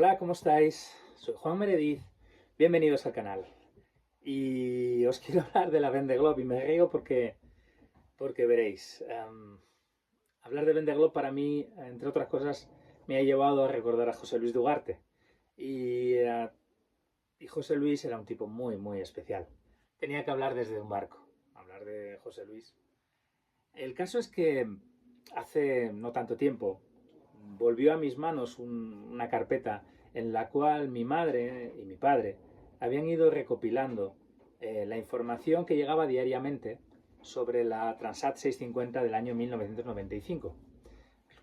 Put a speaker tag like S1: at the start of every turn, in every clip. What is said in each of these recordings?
S1: Hola, ¿cómo estáis? Soy Juan Meredith. Bienvenidos al canal. Y os quiero hablar de la Vendée Globe y me río porque veréis. Hablar de Vendée Globe para mí, entre otras cosas, me ha llevado a recordar a José Luis Dugarte. Y, eh, y José Luis era un tipo muy, muy especial. Tenía que hablar desde un barco, hablar de José Luis. El caso es que hace no tanto tiempo volvió a mis manos una carpeta en la cual mi madre y mi padre habían ido recopilando la información que llegaba diariamente sobre la Transat 650 del año 1995,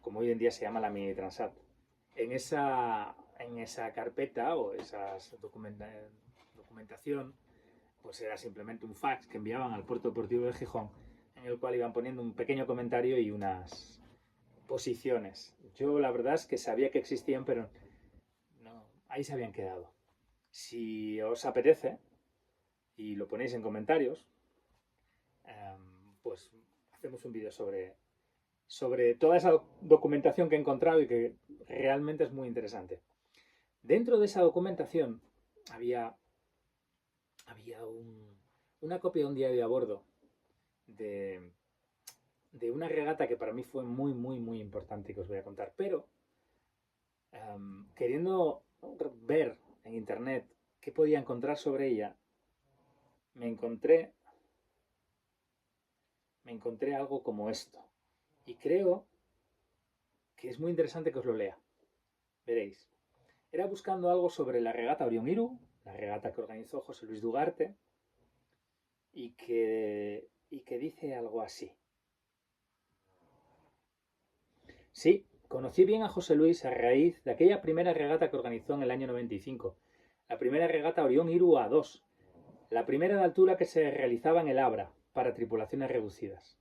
S1: como hoy en día se llama la Mini Transat. En esa carpeta o esa documentación, pues era simplemente un fax que enviaban al puerto deportivo de Gijón, en el cual iban poniendo un pequeño comentario y unas posiciones. Yo la verdad es que sabía que existían, pero no, ahí se habían quedado. Si os apetece y lo ponéis en comentarios, pues hacemos un vídeo sobre toda esa documentación que he encontrado y que realmente es muy interesante. Dentro de esa documentación había, una copia de un diario a bordo de, de una regata que para mí fue muy, muy, muy importante y que os voy a contar. Pero queriendo ver en internet qué podía encontrar sobre ella, me encontré, me encontré algo como esto. Y creo que es muy interesante que os lo lea. Veréis. Era buscando algo sobre la regata Orión Iru, la regata que organizó José Luis Dugarte, y que dice algo así. Sí, conocí bien a José Luis a raíz de aquella primera regata que organizó en el año 95, la primera regata Orión Iru A2, la primera de altura que se realizaba en el Abra, para tripulaciones reducidas.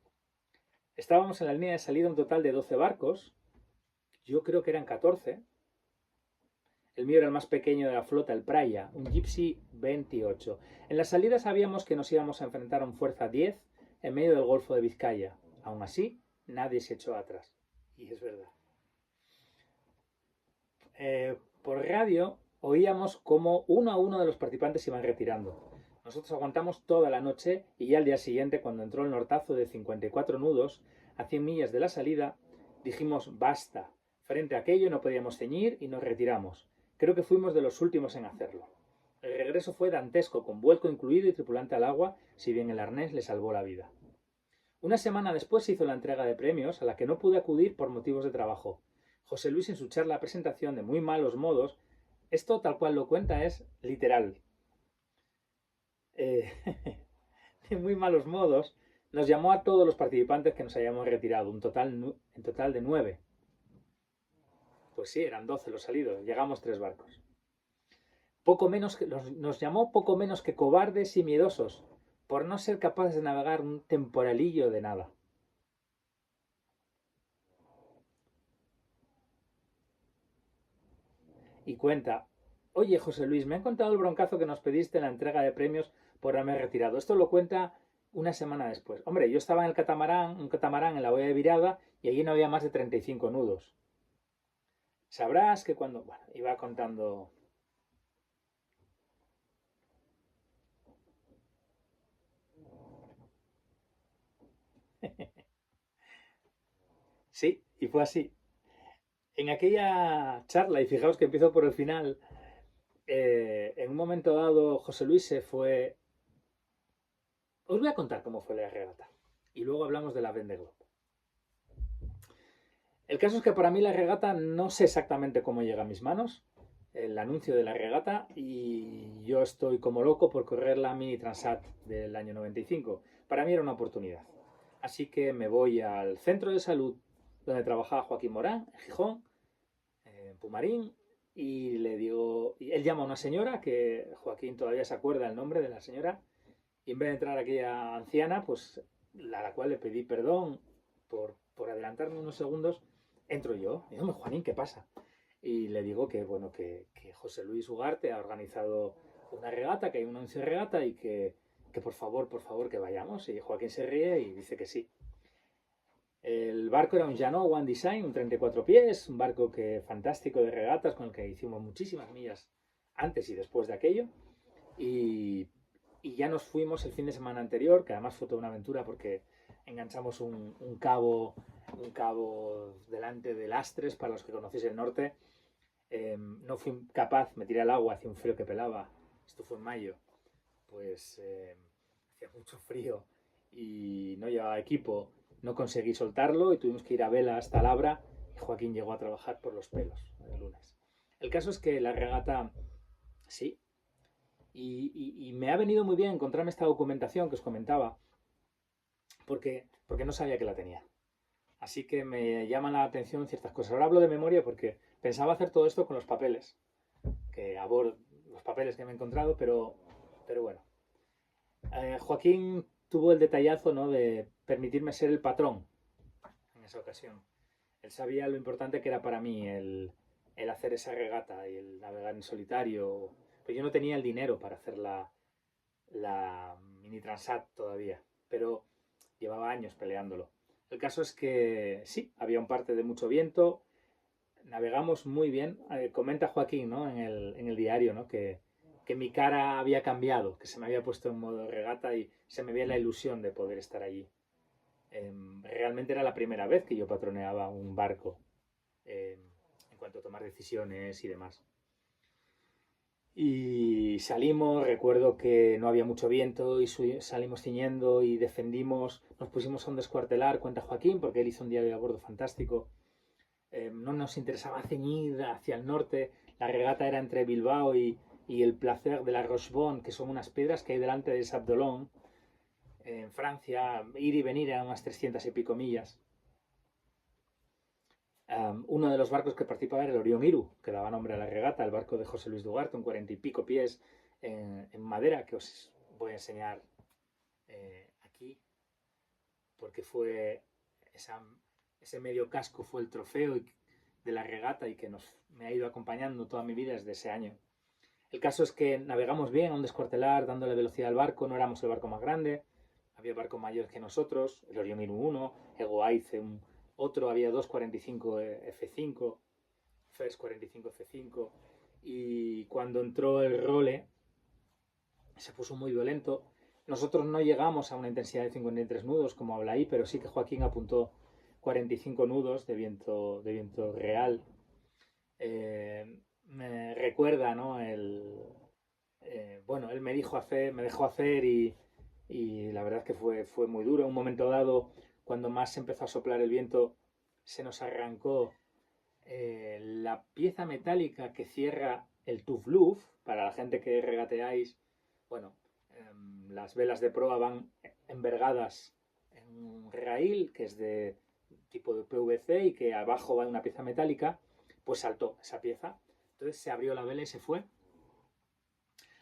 S1: Estábamos en la línea de salida un total de 12 barcos, yo creo que eran 14. El mío era el más pequeño de la flota, el Praia, un Gypsy 28. En la salida sabíamos que nos íbamos a enfrentar a un Fuerza 10 en medio del Golfo de Vizcaya. Aún así, nadie se echó atrás. Y es verdad. Por radio oíamos cómo uno a uno de los participantes iban retirando. Nosotros aguantamos toda la noche y ya al día siguiente, cuando entró el nortazo de 54 nudos a 100 millas de la salida, dijimos basta. Frente a aquello no podíamos ceñir y nos retiramos. Creo que fuimos de los últimos en hacerlo. El regreso fue dantesco, con vuelco incluido y tripulante al agua, si bien el arnés le salvó la vida. Una semana después se hizo la entrega de premios, a la que no pude acudir por motivos de trabajo. José Luis, en su charla presentación de muy malos modos, esto tal cual lo cuenta es literal. Eh, de muy malos modos, nos llamó a todos los participantes que nos habíamos retirado, en total de 9. Pues sí, eran 12 los salidos, llegamos 3 barcos. Poco menos que, nos llamó poco menos que cobardes y miedosos, por no ser capaces de navegar un temporalillo de nada. Y cuenta, oye José Luis, me han contado el broncazo que nos pediste en la entrega de premios por haberme retirado. Esto lo cuenta una semana después. Hombre, yo estaba en el catamarán, un catamarán en la boya de Virada, y allí no había más de 35 nudos. Sabrás que cuando, bueno, iba contando. Sí, y fue así. En aquella charla, y fijaos que empiezo por el final, en un momento dado José Luis se fue. Os voy a contar cómo fue la regata. Y luego hablamos de la Vendée Globe. El caso es que para mí la regata no sé exactamente cómo llega a mis manos, el anuncio de la regata, y yo estoy como loco por correr la Mini Transat del año 95. Para mí era una oportunidad. Así que me voy al centro de salud donde trabajaba Joaquín Morán, en Gijón, en Pumarín, y le digo, y él llama a una señora, que Joaquín todavía se acuerda el nombre de la señora, y en vez de entrar aquella anciana, pues a la cual le pedí perdón por adelantarme unos segundos, entro yo. Y digo, Juanín, ¿qué pasa? Y le digo que, bueno, que José Luis Ugarte ha organizado una regata, que hay una 11 regata y que por favor, que vayamos. Y Joaquín se ríe y dice que sí. El barco era un Jeanneau One Design, un 34 pies, un barco fantástico de regatas con el que hicimos muchísimas millas antes y después de aquello. Y, y ya nos fuimos el fin de semana anterior, que además fue toda una aventura porque enganchamos un cabo delante de Lastres, para los que conocéis el norte. No fui capaz, me tiré al agua, hacía un frío que pelaba, esto fue en mayo, pues hacía mucho frío y no llevaba equipo, no conseguí soltarlo y tuvimos que ir a vela hasta Labra y Joaquín llegó a trabajar por los pelos el lunes. El caso es que la regata, sí, y me ha venido muy bien encontrarme esta documentación que os comentaba porque no sabía que la tenía. Así que me llaman la atención ciertas cosas. Ahora hablo de memoria porque pensaba hacer todo esto con los papeles, los papeles que me he encontrado, pero bueno. Joaquín tuvo el detallazo, ¿no?, de permitirme ser el patrón en esa ocasión. Él sabía lo importante que era para mí el hacer esa regata y el navegar en solitario. Pero yo no tenía el dinero para hacer la Mini Transat todavía, pero llevaba años peleándolo. El caso es que sí, había un parte de mucho viento, navegamos muy bien. Comenta Joaquín, ¿no?, en el diario, ¿no?, que mi cara había cambiado, que se me había puesto en modo regata y se me veía la ilusión de poder estar allí. Realmente era la primera vez que yo patroneaba un barco en cuanto a tomar decisiones y demás. Y salimos, recuerdo que no había mucho viento y salimos ciñendo y defendimos, nos pusimos a un descuartelar, cuenta Joaquín, porque él hizo un diario de a bordo fantástico. No nos interesaba ceñir hacia el norte, la regata era entre Bilbao y el Placer de la Rochebonne, que son unas piedras que hay delante de Sabdolón, en Francia. Ir y venir eran unas 300 y pico millas. Uno de los barcos que participaba era el Orión Iru, que daba nombre a la regata, el barco de José Luis Dugarte, un 40 y pico pies en madera, que os voy a enseñar aquí, porque ese medio casco fue el trofeo de la regata y que me ha ido acompañando toda mi vida desde ese año. El caso es que navegamos bien a un descuartelar, dándole velocidad al barco, no éramos el barco más grande, había barcos mayores que nosotros, el Orión Iru 1, Ego Aice, otro, había dos 45 F5, First 45 F5, y cuando entró el role se puso muy violento. Nosotros no llegamos a una intensidad de 53 nudos, como habla ahí, pero sí que Joaquín apuntó 45 nudos de viento real. Me recuerda, ¿no?, bueno, él me dejó hacer y la verdad es que fue muy duro. En un momento dado, cuando más empezó a soplar el viento, se nos arrancó la pieza metálica que cierra el tufluf. Para la gente que regateáis, bueno, las velas de proa van envergadas en un rail que es de tipo de PVC y que abajo va una pieza metálica. Pues saltó esa pieza, entonces se abrió la vela y se fue.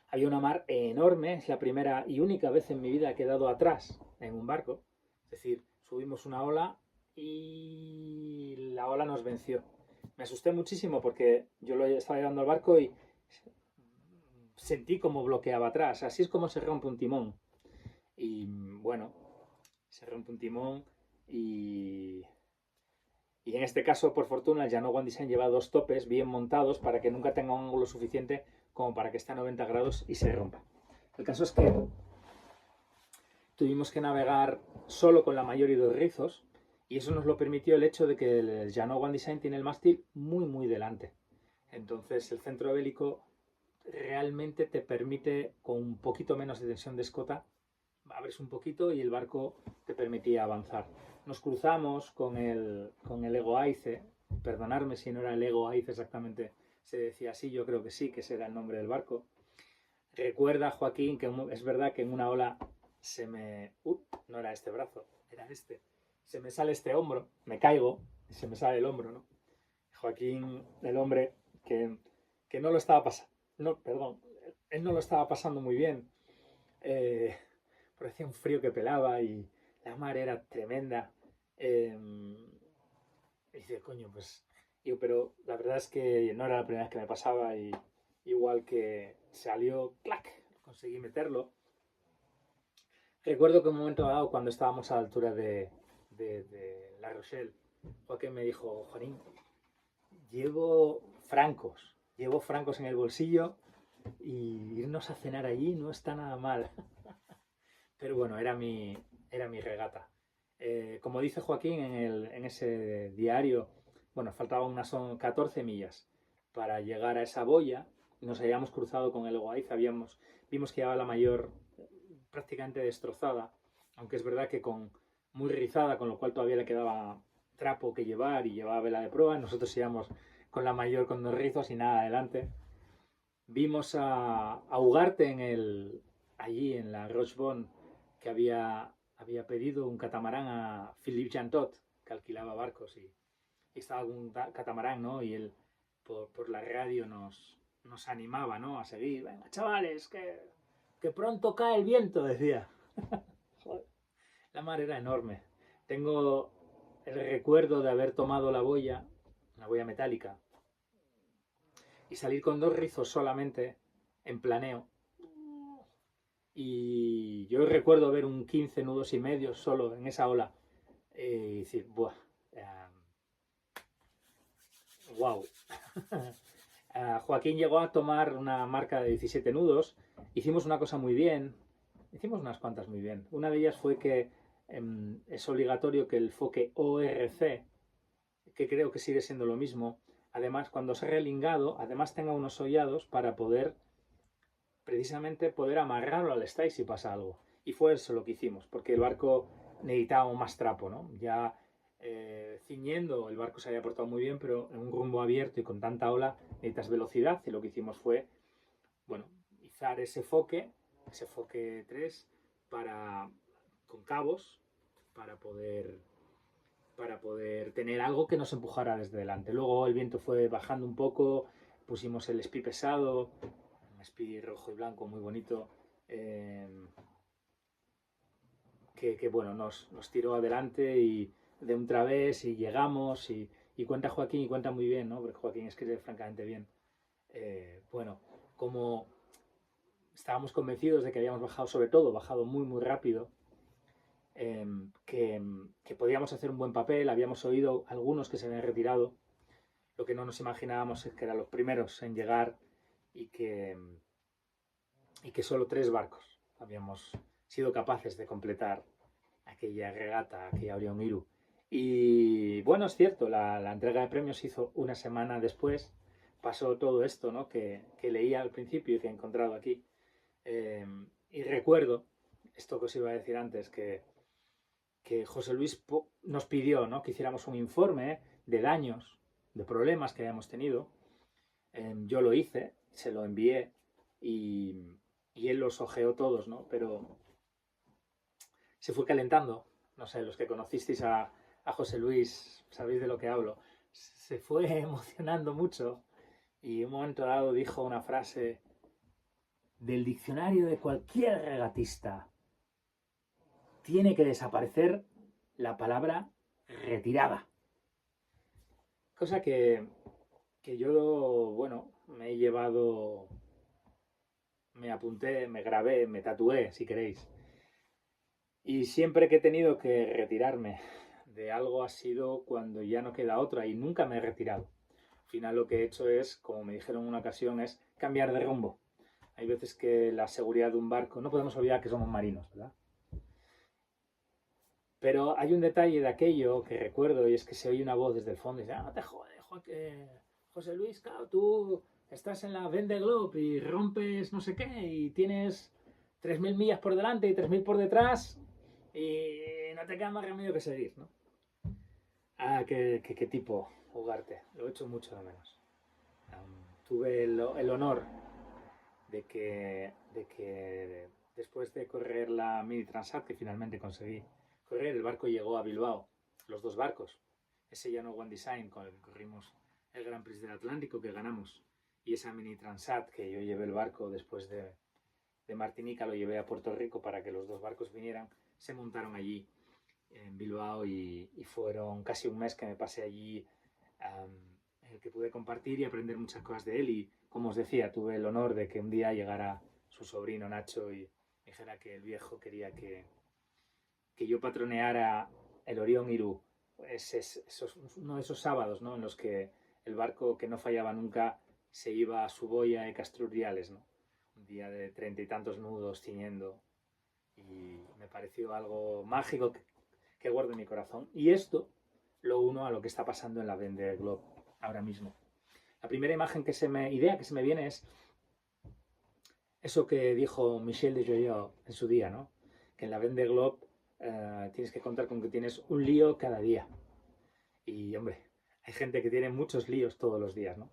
S1: Había una mar enorme, es la primera y única vez en mi vida que he quedado atrás en un barco. Es decir, subimos una ola y la ola nos venció. Me asusté muchísimo porque yo lo estaba llevando al barco y sentí como bloqueaba atrás. Así es como se rompe un timón. Y bueno, se rompe un timón y en este caso, por fortuna, el Jeanneau One Design lleva dos topes bien montados para que nunca tenga un ángulo suficiente como para que esté a 90 grados y se rompa. El caso es que tuvimos que navegar solo con la mayoría de rizos y eso nos lo permitió el hecho de que el Jeanneau One Design tiene el mástil muy muy delante. Entonces el centro bélico realmente te permite, con un poquito menos de tensión de escota, abres un poquito y el barco te permitía avanzar. Nos cruzamos con el Ego Aice, perdonadme si no era el Ego Aice exactamente, se decía así, yo creo que sí, que ese era el nombre del barco. Recuerda, Joaquín, que es verdad que en una ola no era este brazo, era este. Se me sale este hombro, me caigo y se me sale el hombro, ¿no? Joaquín, el hombre que no lo estaba pasando, no, perdón, él no lo estaba pasando muy bien. Porque hacía un frío que pelaba y la mar era tremenda. Y dice, coño, pues. Digo, pero la verdad es que no era la primera vez que me pasaba y igual que salió, ¡clac! Conseguí meterlo. Recuerdo que en un momento dado, cuando estábamos a la altura de de La Rochelle, Joaquín me dijo, Juanín, llevo francos en el bolsillo y irnos a cenar allí no está nada mal. Pero bueno, era mi regata. Como dice Joaquín en ese diario, bueno, faltaban son 14 millas para llegar a esa boya. Nos habíamos cruzado con el Guaiz, vimos que llevaba la mayor prácticamente destrozada, aunque es verdad que muy rizada, con lo cual todavía le quedaba trapo que llevar y llevaba vela de proa. Nosotros íbamos con la mayor con dos rizos y nada adelante. Vimos a Ugarte allí en la Rochebonne, que había pedido un catamarán a Philippe Jantot, que alquilaba barcos, y estaba algún catamarán, ¿no? Y él por la radio nos animaba, ¿no? A seguir. Venga, chavales, que pronto cae el viento, decía. Joder, la mar era enorme. Tengo el recuerdo de haber tomado la boya metálica, y salir con dos rizos solamente en planeo. Y yo recuerdo ver un 15 nudos y medio solo en esa ola y decir, ¡buah! ¡Wow! Joaquín llegó a tomar una marca de 17 nudos. Hicimos una cosa muy bien. Hicimos unas cuantas muy bien. Una de ellas fue que es obligatorio que el foque ORC, que creo que sigue siendo lo mismo, además, cuando se ha relingado, además tenga unos hollados para precisamente poder amarrarlo al stay si pasa algo. Y fue eso lo que hicimos, porque el barco necesitaba más trapo, ¿no? Ya ciñendo, el barco se había portado muy bien, pero en un rumbo abierto y con tanta ola necesitas velocidad, y lo que hicimos fue, bueno, izar ese foque 3 con cabos para poder tener algo que nos empujara desde delante. Luego el viento fue bajando un poco, pusimos el espi pesado, un espi rojo y blanco muy bonito, que bueno, nos tiró adelante y de un través y llegamos y cuenta Joaquín, y cuenta muy bien, ¿no? Porque Joaquín escribe francamente bien. Bueno, como estábamos convencidos de que habíamos bajado, sobre todo, bajado muy muy rápido, que podíamos hacer un buen papel. Habíamos oído algunos que se habían retirado. Lo que no nos imaginábamos es que eran los primeros en llegar y que solo 3 barcos habíamos sido capaces de completar aquella regata, aquella Orion Iru. Y bueno, es cierto, la entrega de premios se hizo una semana después. Pasó todo esto, ¿no? que leía al principio y que he encontrado aquí. Y recuerdo, esto que os iba a decir antes, que José Luis nos pidió, ¿no? que hiciéramos un informe de daños, de problemas que habíamos tenido. Yo lo hice, se lo envié y él los ojeó todos, ¿no? Pero se fue calentando. No sé, los que conocisteis a José Luis sabéis de lo que hablo. Se fue emocionando mucho y en un momento dado dijo una frase: del diccionario de cualquier regatista tiene que desaparecer la palabra retirada. Cosa que yo, bueno, me he llevado, me apunté, me grabé, me tatué, si queréis. Y siempre que he tenido que retirarme de algo ha sido cuando ya no queda otra, y nunca me he retirado. Al final lo que he hecho es, como me dijeron en una ocasión, es cambiar de rumbo. Hay veces que la seguridad de un barco, no podemos olvidar que somos marinos, ¿verdad? Pero hay un detalle de aquello que recuerdo, y es que se oye una voz desde el fondo y dice: no te jodes, José Luis, claro, tú estás en la Vendée Globe y rompes no sé qué y tienes 3.000 millas por delante y 3.000 por detrás y no te queda más remedio que seguir, ¿no? Qué tipo, Ugarte. Lo he hecho mucho de menos. Tuve el honor de que después de correr la Mini Transat, que finalmente conseguí correr, el barco llegó a Bilbao, los 2 barcos, ese Llano One Design con el que corrimos el Grand Prix del Atlántico, que ganamos, y esa Mini Transat, que yo llevé el barco después de Martinica, lo llevé a Puerto Rico para que los 2 barcos vinieran, se montaron allí en Bilbao y fueron casi un mes que me pasé allí, en el que pude compartir y aprender muchas cosas de él. Y como os decía, tuve el honor de que un día llegara su sobrino Nacho y me dijera que el viejo quería que yo patroneara el Orión Irú. Es uno de esos sábados, ¿no?, en los que el barco que no fallaba nunca se iba a su boya de Castruriales, ¿no? Un día de 30 y tantos nudos ciñendo. Y me pareció algo mágico que guardo en mi corazón. Y esto lo uno a lo que está pasando en la Vendée Globe ahora mismo. La primera idea que se me viene es eso que dijo Michel de Joyeux en su día, ¿no? Que en la Vendée Globe tienes que contar con que tienes un lío cada día. Y, hombre, hay gente que tiene muchos líos todos los días, ¿no?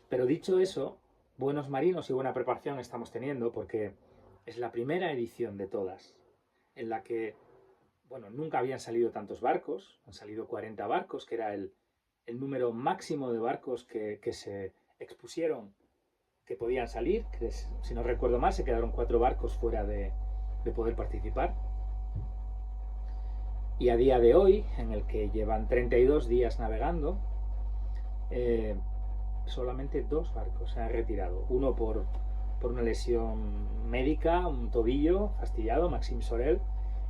S1: Pero dicho eso, buenos marinos y buena preparación estamos teniendo, porque es la primera edición de todas en la que, bueno, nunca habían salido tantos barcos, han salido 40 barcos, que era el número máximo de barcos que se expusieron que podían salir, que si no recuerdo mal se quedaron 4 barcos fuera de poder participar. Y a día de hoy, en el que llevan 32 días navegando, solamente 2 barcos se han retirado. Uno por una lesión médica, un tobillo fastidiado, Maxime Sorel,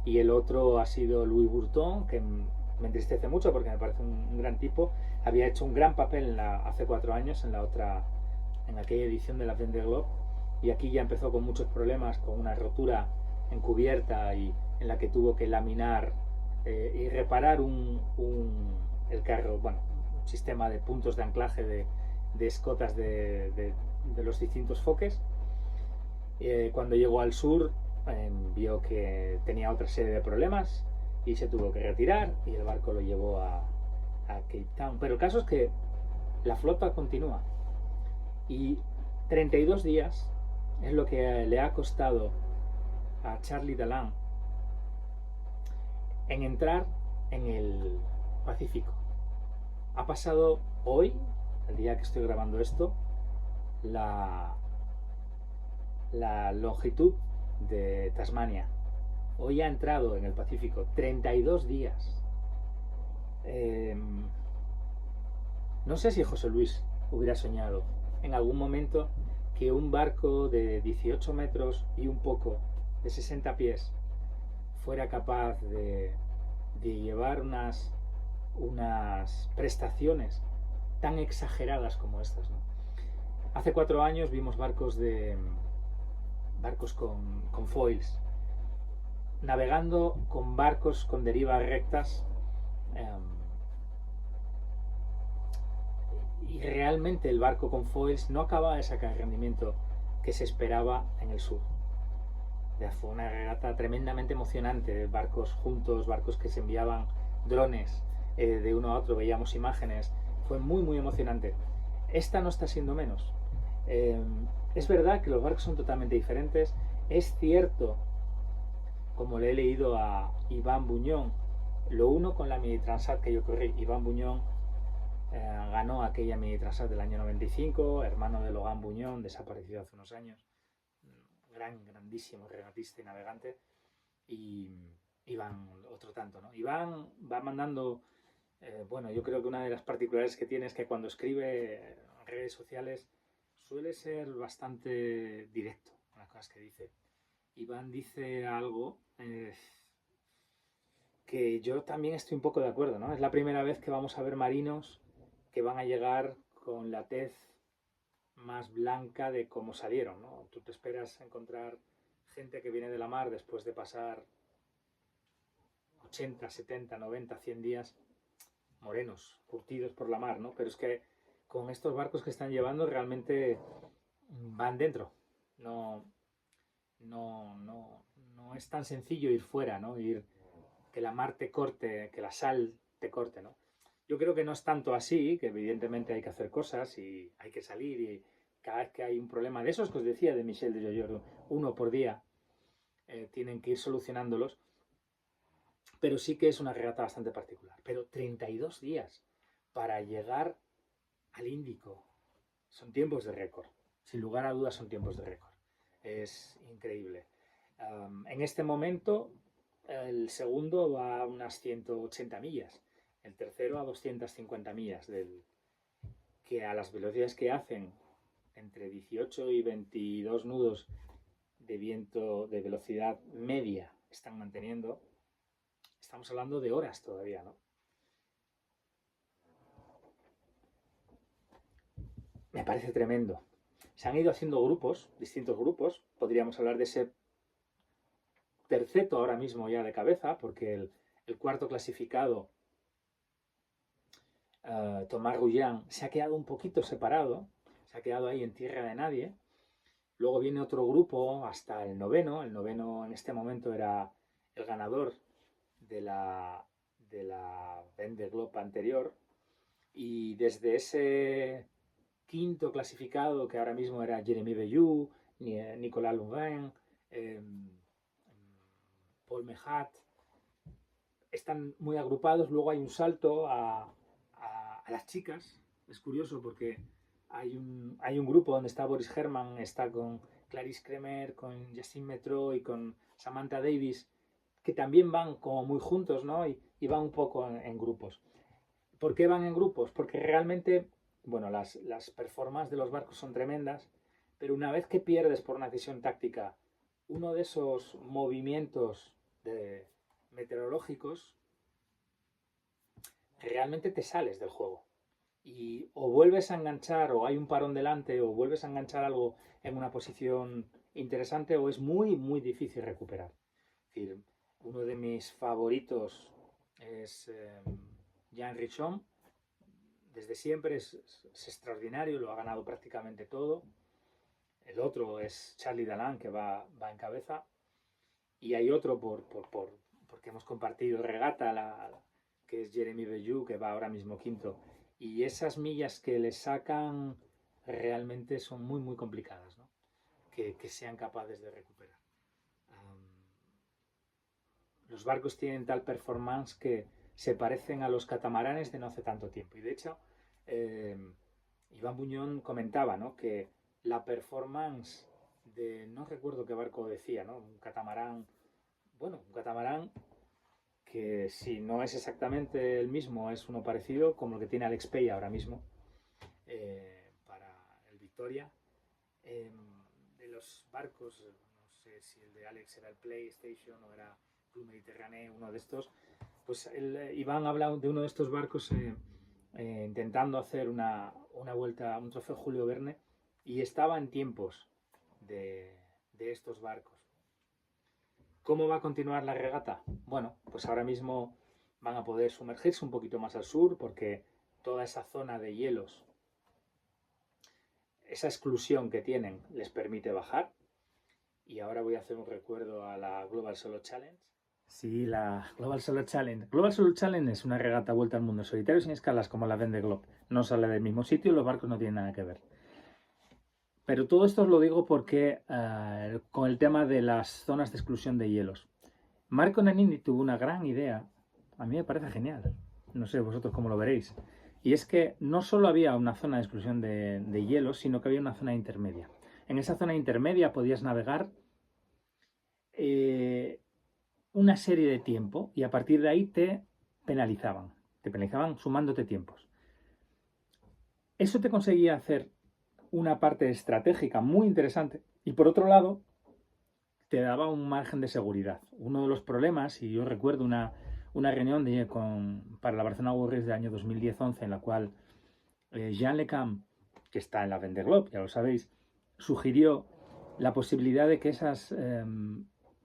S1: y el otro ha sido Louis Bourton, que me entristece mucho porque me parece un gran tipo. Había hecho un gran papel hace 4 años en aquella edición de la Vendée Globe, y aquí ya empezó con muchos problemas, con una rotura encubierta y en la que tuvo que laminar y reparar el carro, bueno, un sistema de puntos de anclaje de escotas de los distintos foques. Cuando llegó al sur vio que tenía otra serie de problemas y se tuvo que retirar y el barco lo llevó a Cape Town. Pero el caso es que la flota continúa y 32 días es lo que le ha costado a Charlie Dalin en entrar en el Pacífico. Ha pasado hoy, el día que estoy grabando esto, la longitud de Tasmania. Hoy ha entrado en el Pacífico 32 días. No sé si José Luis hubiera soñado en algún momento que un barco de 18 metros y un poco, de 60 pies, fuera capaz de llevar unas prestaciones tan exageradas como estas, ¿no? Hace 4 años vimos barcos con foils, navegando con barcos con derivas rectas, y realmente el barco con foils no acababa de sacar el rendimiento que se esperaba en el sur. Fue una regata tremendamente emocionante, barcos juntos, barcos que se enviaban drones de uno a otro, veíamos imágenes, fue muy muy emocionante. Esta no está siendo menos. Es verdad que los barcos son totalmente diferentes. Es cierto, como le he leído a Iván Buñón, lo uno con la Mini Transat que yo corrí. Iván Buñón ganó aquella Mini Transat del año 95, hermano de Logan Buñón, desaparecido hace unos años, grandísimo regatista y navegante. Y Iván, otro tanto, ¿no? Iván va mandando, bueno, yo creo que una de las particularidades que tiene es que cuando escribe en redes sociales suele ser bastante directo con las cosas que dice. Iván dice algo que yo también estoy un poco de acuerdo, ¿no? Es la primera vez que vamos a ver marinos que van a llegar con la tez más blanca de cómo salieron, ¿no? Tú te esperas encontrar gente que viene de la mar después de pasar 80, 70, 90, 100 días morenos, curtidos por la mar, ¿no? Pero es que con estos barcos que están llevando realmente van dentro. No es tan sencillo ir fuera, ¿no? Que la mar te corte, que la sal te corte, ¿no? Yo creo que no es tanto así, que evidentemente hay que hacer cosas y hay que salir y cada vez que hay un problema de esos que os decía de Michel de Joyeux, uno por día, tienen que ir solucionándolos, pero sí que es una regata bastante particular. Pero 32 días para llegar al Índico son tiempos de récord, sin lugar a dudas son tiempos de récord. Es increíble. En este momento el segundo va a unas 180 millas, el tercero a 250 millas, que a las velocidades que hacen, entre 18 y 22 nudos de viento de velocidad media están manteniendo, estamos hablando de horas todavía, ¿no? Me parece tremendo. Se han ido haciendo grupos, distintos grupos. Podríamos hablar de ese terceto ahora mismo ya de cabeza, porque el cuarto clasificado, Thomas Rouillán, se ha quedado un poquito separado, se ha quedado ahí en tierra de nadie. Luego viene otro grupo hasta el noveno. El noveno en este momento era el ganador de la Vendée Globe anterior. Y desde ese quinto clasificado, que ahora mismo era Jeremy Bellew, Nicolas Louvain, Paul Mehat, están muy agrupados. Luego hay un salto a las chicas. Es curioso porque hay un grupo donde está Boris Herrmann, está con Clarisse Kremer, con Justine Metro y con Samantha Davis, que también van como muy juntos, ¿no? Y van un poco en grupos. ¿Por qué van en grupos? Porque realmente, bueno, las performances de los barcos son tremendas, pero una vez que pierdes por una decisión táctica uno de esos movimientos meteorológicos, realmente te sales del juego. Y o vuelves a enganchar, o hay un parón delante, o vuelves a enganchar algo en una posición interesante, o es muy, muy difícil recuperar. Es decir, uno de mis favoritos es Jean Richon. Desde siempre es extraordinario, lo ha ganado prácticamente todo. El otro es Charlie Dalán, que va en cabeza. Y hay otro porque hemos compartido regata, que es Jeremy Bellew, que va ahora mismo quinto. Y esas millas que le sacan realmente son muy, muy complicadas, ¿no? Que sean capaces de recuperar. Los barcos tienen tal performance que se parecen a los catamaranes de no hace tanto tiempo. Y de hecho, Iván Buñón comentaba, ¿no?, que la performance de, no recuerdo qué barco decía, ¿no?, un catamarán que si no es exactamente el mismo, es uno parecido, como el que tiene Alex Pay ahora mismo, para el Victoria. De los barcos, no sé si el de Alex era el PlayStation o era Blue Mediterranee, uno de estos, pues Iván habla de uno de estos barcos intentando hacer una vuelta, un trofeo Julio Verne, y estaba en tiempos de estos barcos. ¿Cómo va a continuar la regata? Bueno, pues ahora mismo van a poder sumergirse un poquito más al sur porque toda esa zona de hielos, esa exclusión que tienen, les permite bajar. Y ahora voy a hacer un recuerdo a la Global Solo Challenge. Sí, la Global Solo Challenge. Global Solo Challenge es una regata vuelta al mundo solitario sin escalas como la Vendée Globe. No sale del mismo sitio y los barcos no tienen nada que ver. Pero todo esto os lo digo porque con el tema de las zonas de exclusión de hielos. Marco Nanini tuvo una gran idea, a mí me parece genial, no sé vosotros cómo lo veréis, y es que no solo había una zona de exclusión de hielos, sino que había una zona intermedia. En esa zona intermedia podías navegar una serie de tiempo y a partir de ahí te penalizaban sumándote tiempos. Eso te conseguía hacer una parte estratégica muy interesante y por otro lado te daba un margen de seguridad. Uno de los problemas, y yo recuerdo una reunión para la Barcelona World Race del año 2010-11 en la cual Jean Lecam, que está en la Vendée Globe, ya lo sabéis, sugirió la posibilidad de que esas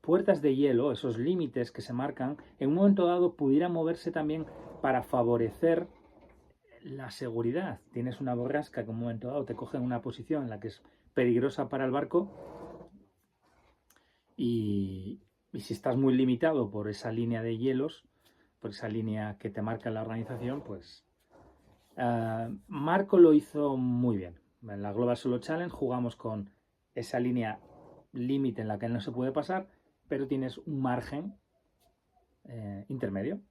S1: puertas de hielo, esos límites que se marcan, en un momento dado pudieran moverse también para favorecer la seguridad. Tienes una borrasca que en un momento dado te coge en una posición en la que es peligrosa para el barco y si estás muy limitado por esa línea de hielos, por esa línea que te marca la organización, pues Marco lo hizo muy bien. En la Global Solo Challenge jugamos con esa línea límite en la que no se puede pasar, pero tienes un margen intermedio.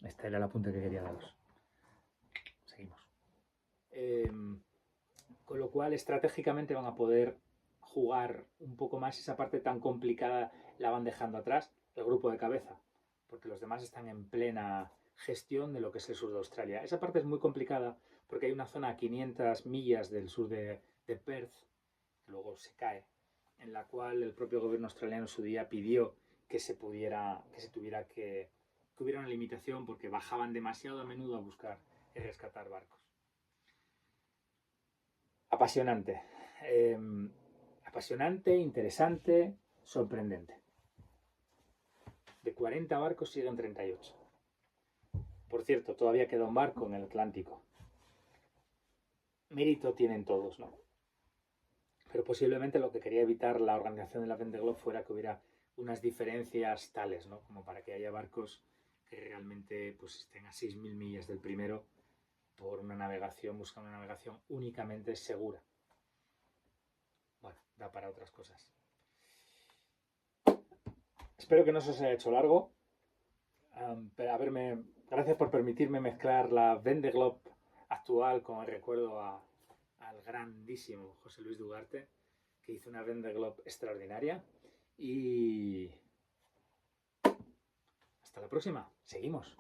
S1: Este era el apunte que quería daros. Seguimos. Con lo cual, estratégicamente van a poder jugar un poco más esa parte tan complicada, la van dejando atrás, el grupo de cabeza, porque los demás están en plena gestión de lo que es el sur de Australia. Esa parte es muy complicada porque hay una zona a 500 millas del sur de Perth, que luego se cae, en la cual el propio gobierno australiano en su día pidió que se tuviera que que hubiera una limitación porque bajaban demasiado a menudo a buscar y rescatar barcos. Apasionante. Apasionante, interesante, sorprendente. De 40 barcos siguen 38. Por cierto, todavía queda un barco en el Atlántico. Mérito tienen todos, ¿no? Pero posiblemente lo que quería evitar la organización de la Vendée Globe fuera que hubiera unas diferencias tales, ¿no? Como para que haya barcos que realmente pues, estén a 6.000 millas del primero por una navegación, buscando una navegación únicamente segura. Bueno, da para otras cosas. Espero que no se os haya hecho largo. Gracias por permitirme mezclar la Vendée Globe actual con el recuerdo al grandísimo José Luis Dugarte, que hizo una Vendée Globe extraordinaria. Y hasta la próxima. Seguimos.